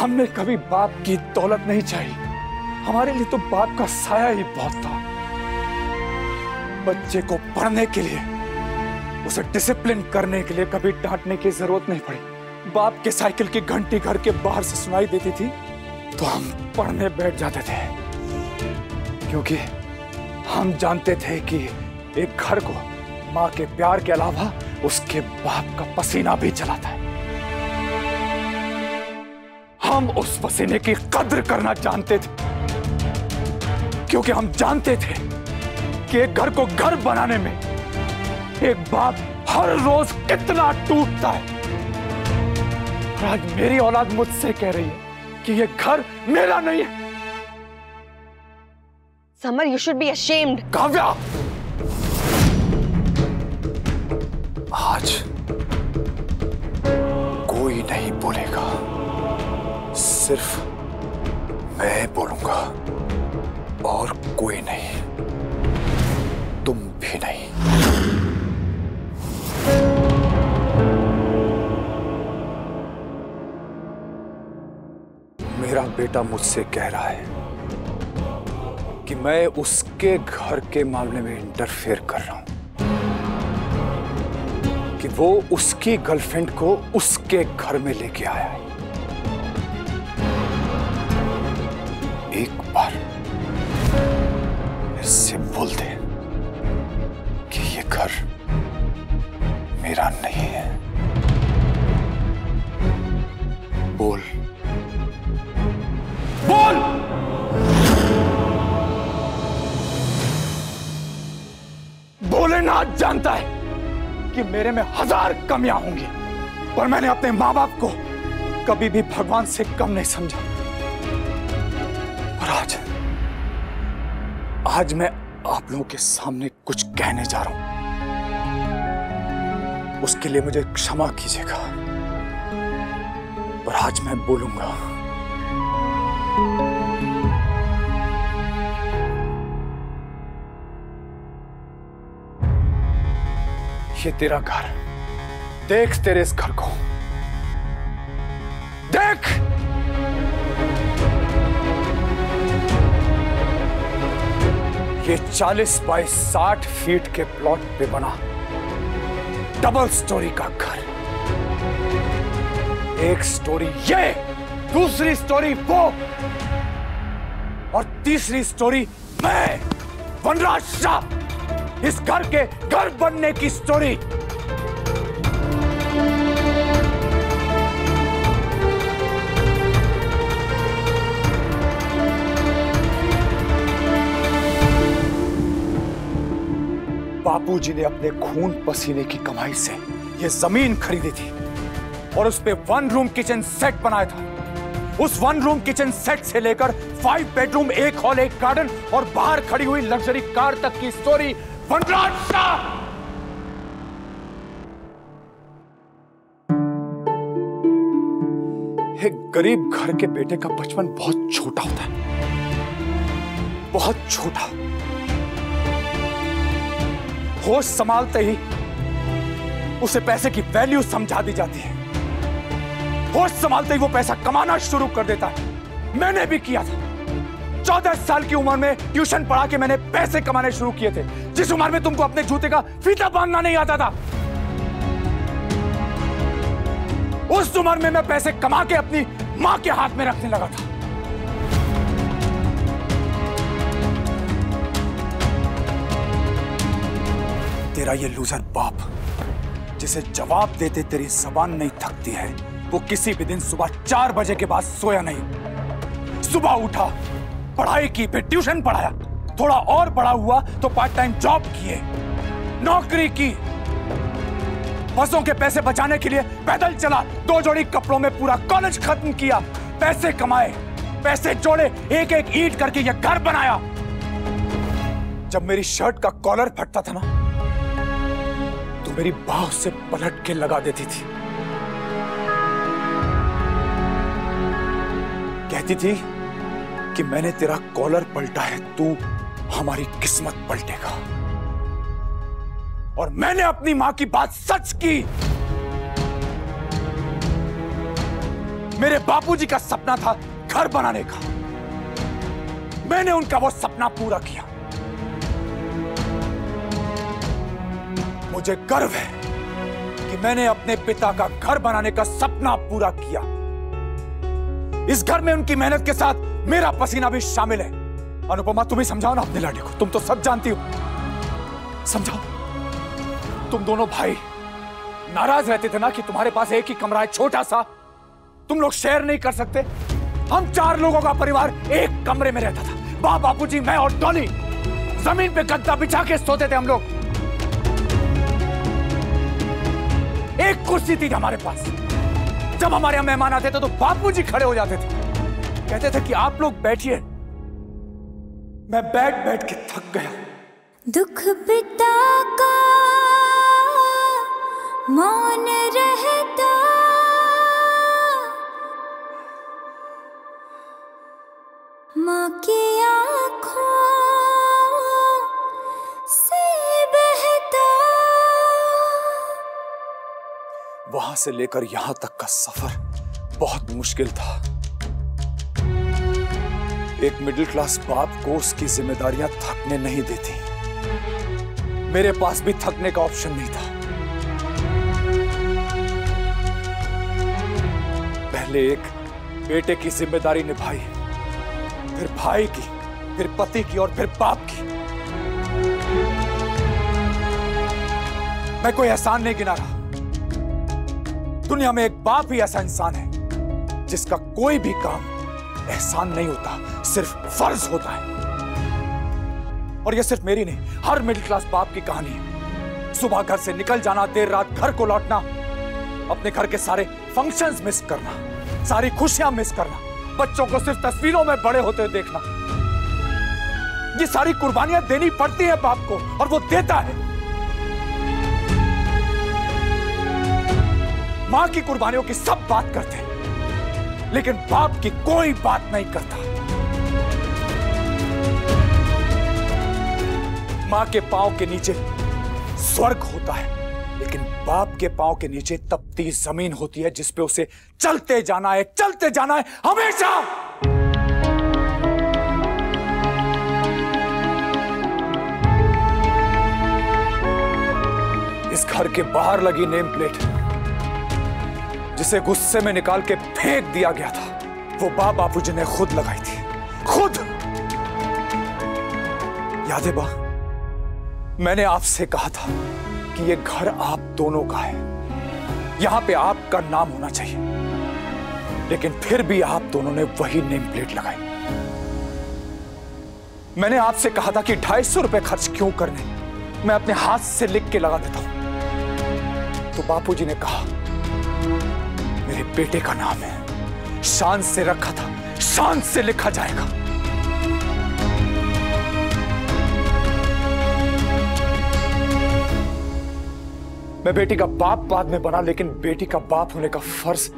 हमने कभी बाप की दौलत नहीं चाहिए, हमारे लिए तो बाप का साया ही बहुत था। बच्चे को पढ़ने के लिए, उसे डिसिप्लिन करने के लिए कभी डांटने की जरूरत नहीं पड़ी। बाप के साइकिल की घंटी घर के बाहर से सुनाई देती थी तो हम पढ़ने बैठ जाते थे, क्योंकि हम जानते थे कि एक घर को माँ के प्यार के अलावा उसके बाप का पसीना भी चलाता है। हम उस पसीने की कद्र करना जानते थे, क्योंकि हम जानते थे कि एक घर को घर बनाने में एक बाप हर रोज कितना टूटता है। और आज मेरी औलाद मुझसे कह रही है कि ये घर मेरा नहीं है। Summer, you should be ashamed. Kavya, आज कोई नहीं बोलेगा, सिर्फ मैं बोलूंगा और कोई नहीं, तुम भी नहीं। मेरा बेटा मुझसे कह रहा है कि मैं उसके घर के मामले में इंटरफेयर कर रहा हूं, कि वो उसकी गर्लफ्रेंड को उसके घर में लेके आया है। एक बार इससे बोल दे कि ये घर मेरा नहीं है। बोल बोल। भोलेनाथ जानता है कि मेरे में 1000 कमियां होंगी, पर मैंने अपने मां बाप को कभी भी भगवान से कम नहीं समझा। और आज मैं आप लोगों के सामने कुछ कहने जा रहा हूं, उसके लिए मुझे क्षमा कीजिएगा, पर आज मैं बोलूंगा। ये तेरा घर, देख तेरे इस घर को, देख। ये 40 बाय 60 फीट के प्लॉट पे बना डबल स्टोरी का घर। एक स्टोरी ये, दूसरी स्टोरी वो, और तीसरी स्टोरी मैं, वनराज शाह, इस घर के घर बनने की स्टोरी। बापूजी ने अपने खून पसीने की कमाई से यह जमीन खरीदी थी और उस पे 1 रूम किचन सेट बनाया था। उस 1 रूम किचन सेट से लेकर 5 बेडरूम, 1 हॉल, 1 गार्डन और बाहर खड़ी हुई लग्जरी कार तक की स्टोरी वनराज शाह। एक गरीब घर के बेटे का बचपन बहुत छोटा होता है, बहुत छोटा। होश संभालते ही उसे पैसे की वैल्यू समझा दी जाती है। होश संभालते ही वो पैसा कमाना शुरू कर देता है। मैंने भी किया था। 14 साल की उम्र में ट्यूशन पढ़ा के मैंने पैसे कमाने शुरू किए थे, जिस उम्र में तुमको अपने जूते का फीता बांधना नहीं आता था। उस उम्र में मैं पैसे कमा के अपनी मां के हाथ में रखने लगा था। तेरा ये लूजर बाप, जिसे जवाब देते तेरी जबान नहीं थकती है, वो किसी भी दिन सुबह 4 बजे के बाद सोया नहीं। सुबह उठा, पढ़ाई की, फिर ट्यूशन पढ़ाया, थोड़ा और बड़ा हुआ तो पार्ट टाइम जॉब किए, नौकरी की, बसों के पैसे बचाने के लिए पैदल चला, 2 जोड़ी कपड़ों में पूरा कॉलेज खत्म किया, पैसे कमाए, पैसे जोड़े, एक एक ईंट करके यह घर बनाया। जब मेरी शर्ट का कॉलर फटता था ना, तो मेरी बाह से पलट के लगा देती थी। कहती थी कि मैंने तेरा कॉलर पलटा है, तू हमारी किस्मत पलटेगा। और मैंने अपनी मां की बात सच की। मेरे बापूजी का सपना था घर बनाने का। मैंने उनका वो सपना पूरा किया। मुझे गर्व है कि मैंने अपने पिता का घर बनाने का सपना पूरा किया। इस घर में उनकी मेहनत के साथ मेरा पसीना भी शामिल है। अनुपमा, तुम ही समझाओ ना अपने लाडे को, तुम तो सब जानती हो। समझाओ। तुम दोनों भाई नाराज रहते थे ना कि तुम्हारे पास एक ही कमरा है छोटा सा, तुम लोग शेयर नहीं कर सकते। हम 4 लोगों का परिवार एक कमरे में रहता था। बापूजी, मैं और डॉली जमीन पे गद्दा बिछा के सोते थे हम लोग। एक कुर्सी थी हमारे पास। जब हमारे यहां मेहमान आते थे तो बापूजी खड़े हो जाते थे, कहते थे कि आप लोग बैठिए। मैं बैठ बैठ के थक गया। दुख पिता का मौन रहता, माँ की आँखों से बहता। वहां से लेकर यहां तक का सफर बहुत मुश्किल था। एक मिडिल क्लास बाप को उसकी जिम्मेदारियां थकने नहीं देती। मेरे पास भी थकने का ऑप्शन नहीं था। पहले एक बेटे की जिम्मेदारी निभाई, फिर भाई की, फिर पति की और फिर बाप की। मैं कोई एहसान नहीं गिना रहा। दुनिया में एक बाप ही ऐसा इंसान है जिसका कोई भी काम एहसान नहीं होता, सिर्फ फर्ज होता है। और यह सिर्फ मेरी नहीं, हर मिडिल क्लास बाप की कहानी है। सुबह घर से निकल जाना, देर रात घर को लौटना, अपने घर के सारे फंक्शंस मिस करना, सारी खुशियां मिस करना, बच्चों को सिर्फ तस्वीरों में बड़े होते हुए देखना। ये सारी कुर्बानियां देनी पड़ती है बाप को, और वो देता है। मां की कुर्बानियों की सब बात करते हैं, लेकिन बाप की कोई बात नहीं करता। मां के पांव के नीचे स्वर्ग होता है, लेकिन बाप के पांव के नीचे तपती जमीन होती है, जिस पे उसे चलते जाना है, चलते जाना है हमेशा। इस घर के बाहर लगी नेम प्लेट, जिसे गुस्से में निकाल के फेंक दिया गया था, वो बापूजी ने खुद लगाई थी। खुद। याद है बा, मैंने आपसे कहा था कि ये घर आप दोनों का है, यहां पे आपका नाम होना चाहिए, लेकिन फिर भी आप दोनों ने वही नेम प्लेट लगाई। मैंने आपसे कहा था कि 250 रुपए खर्च क्यों करने, मैं अपने हाथ से लिख के लगा देता हूं। तो बापूजी ने कहा, मेरे बेटे का नाम है, शान से रखा था, शान से लिखा जाएगा। मैं बेटी का बाप बाद में बना, लेकिन बेटी का बाप होने का फर्ज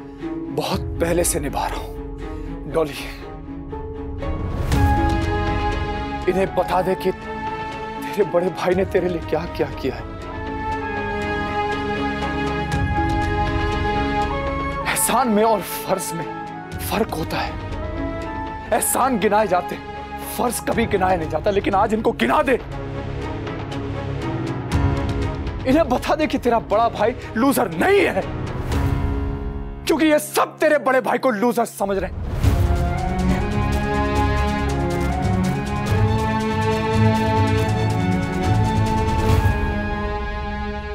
बहुत पहले से निभा रहा हूं। डॉली, इन्हें बता दे कि तेरे बड़े भाई ने तेरे लिए क्या क्या किया है। एहसान में और फर्ज में फर्क होता है। एहसान गिनाए जाते, फर्ज कभी गिनाया नहीं जाता, लेकिन आज इनको गिना दे। इन्हें बता दे कि तेरा बड़ा भाई लूजर नहीं है, क्योंकि ये सब तेरे बड़े भाई को लूजर समझ रहे हैं।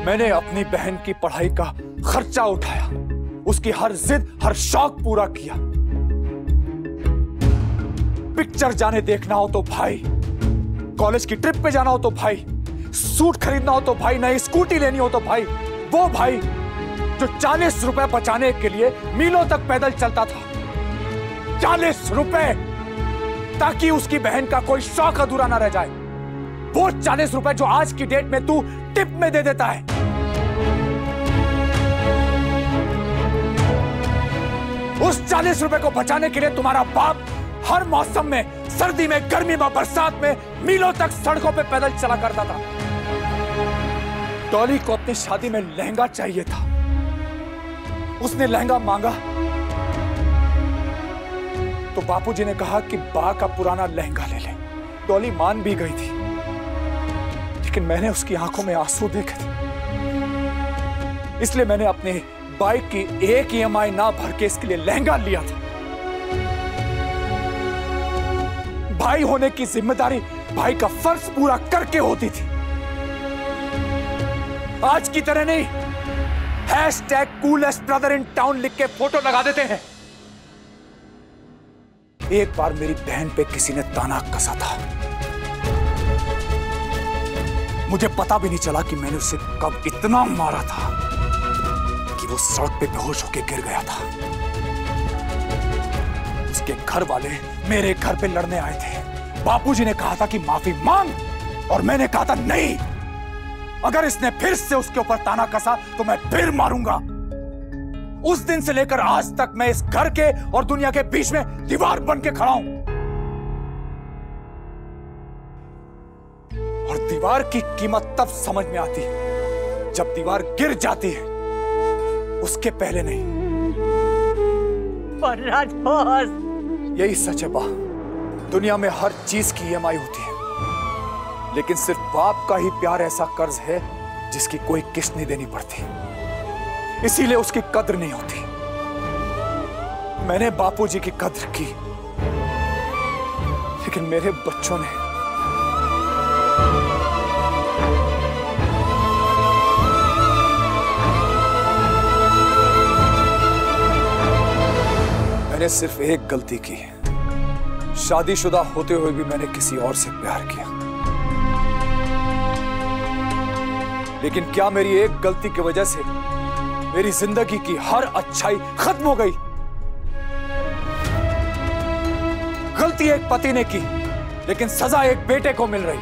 मैंने अपनी बहन की पढ़ाई का खर्चा उठाया, उसकी हर जिद, हर शौक पूरा किया। पिक्चर जाने देखना हो तो भाई, कॉलेज की ट्रिप पे जाना हो तो भाई, सूट खरीदना हो तो भाई, नई स्कूटी लेनी हो तो भाई। वो भाई जो 40 रुपए बचाने के लिए मीलों तक पैदल चलता था, 40 रुपए, ताकि उसकी बहन का कोई शौक अधूरा ना रह जाए। वो 40 रुपए जो आज की डेट में तू टिप में दे देता है। उस 40 रुपए को बचाने के लिए तुम्हारा बाप हर मौसम में, सर्दी में, गर्मी में, बरसात में मीलों तक सड़कों पे पैदल चला करता था। डॉली को अपनी शादी में लहंगा चाहिए था, उसने लहंगा मांगा, तो बापूजी ने कहा कि बा का पुराना लहंगा ले ले। डॉली मान भी गई थी, लेकिन मैंने उसकी आंखों में आंसू देखे थे, इसलिए मैंने अपने बाइक की एक EMI ना भर के इसके लिए लहंगा लिया था। भाई होने की जिम्मेदारी भाई का फर्ज पूरा करके होती थी, आज की तरह नहीं। #coolest-brother in town लिख के फोटो लगा देते हैं। एक बार मेरी बहन पे किसी ने ताना कसा था, मुझे पता भी नहीं चला कि मैंने उसे कब इतना मारा था कि वो सड़क पे बेहोश होकर गिर गया था। उसके घर वाले मेरे घर पे लड़ने आए थे। बापूजी ने कहा था कि माफी मांग, और मैंने कहा था नहीं, अगर इसने फिर से उसके ऊपर ताना कसा तो मैं फिर मारूंगा। उस दिन से लेकर आज तक मैं इस घर के और दुनिया के बीच में दीवार बन के खड़ा हूं, और दीवार की कीमत तब समझ में आती है जब दीवार गिर जाती है, उसके पहले नहीं। यही सच है बा, दुनिया में हर चीज की EMI होती है, लेकिन सिर्फ बाप का ही प्यार ऐसा कर्ज है जिसकी कोई किस्त नहीं देनी पड़ती, इसीलिए उसकी कद्र नहीं होती। मैंने बापूजी की कद्र की, लेकिन मेरे बच्चों ने सिर्फ एक गलती की, शादीशुदा होते हुए भी मैंने किसी और से प्यार किया। लेकिन क्या मेरी एक गलती की वजह से मेरी जिंदगी की हर अच्छाई खत्म हो गई? गलती एक पति ने की, लेकिन सजा एक बेटे को मिल रही,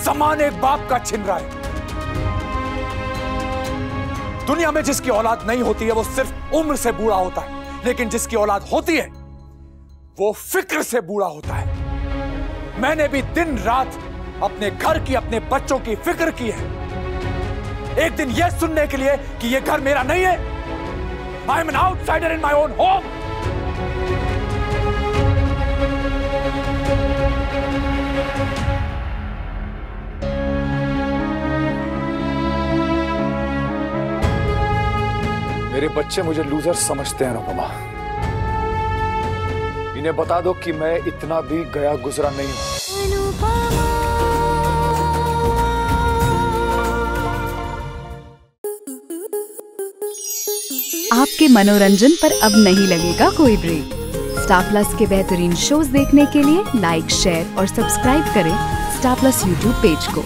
सम्मान एक बाप का छिन रहा है। दुनिया में जिसकी औलाद नहीं होती है वो सिर्फ उम्र से बूढ़ा होता है, लेकिन जिसकी औलाद होती है वो फिक्र से बूढ़ा होता है। मैंने भी दिन रात अपने घर की, अपने बच्चों की फिक्र की है, एक दिन यह सुनने के लिए कि यह घर मेरा नहीं है। I am an outsider in my own home. मेरे बच्चे मुझे लूजर समझते हैं अनुपमा, इन्हें बता दो कि मैं इतना भी गया गुजरा नहीं हूं। आपके मनोरंजन पर अब नहीं लगेगा कोई ब्रेक। स्टार प्लस के बेहतरीन शोज देखने के लिए लाइक, शेयर और सब्सक्राइब करें स्टार प्लस यूट्यूब पेज को।